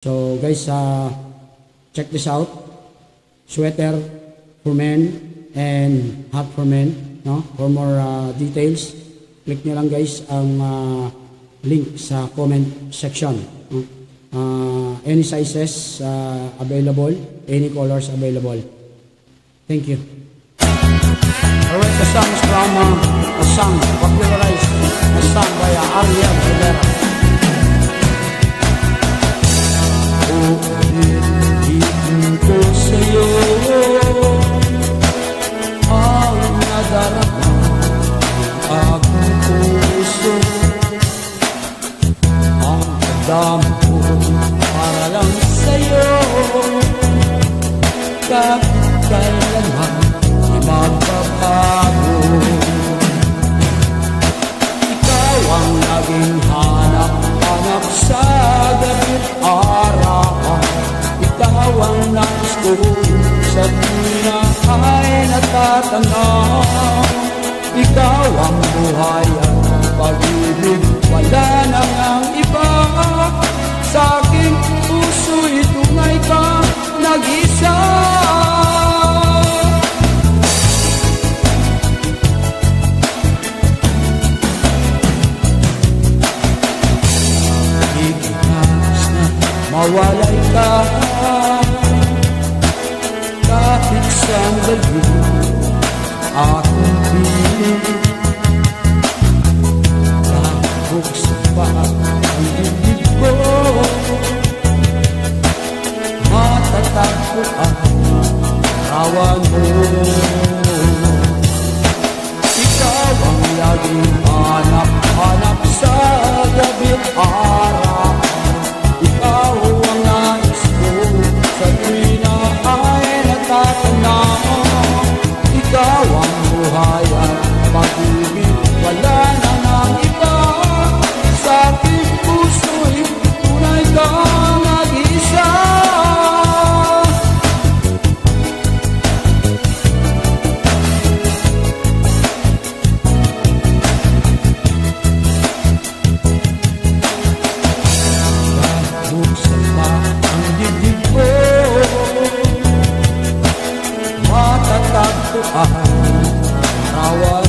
So guys, check this out. Sweater for men and hat for men. No? For more details, click nyo lang guys ang link sa comment section. No? Any sizes available, any colors available. Thank you. Alright, the song is from a song popularized, a song by Ariel Rivera. Ibigin ko sa'yo ang nadarama ng aking puso. Ang damdamin ko para lang sa'yo, kahit kailanman di magbabago. Ikaw ang naging hanap-hanap sa gabi't araw. Ikaw ang nais ko sa tuwina ay natatanaw. Ikaw ang buhay at pag-ibig, wala na ngang iba. Sa aking puso'y tunay kang nag-isa. Igitas na mawalay ka kahit sandali akong piling. Buksan pa ang bibig ko, matatagpo ang awan mo. Ikaw ang laging hanap-hanap sa gabi't araw. Ikaw ang nais ko sa tuwina ay natatanaw. Ikaw ang buhay at pag-ibig, wala na nang iba. Sa aking puso'y tunay kang nag-isa. Buksan pa ang dibdib ko, matatagpuan awa.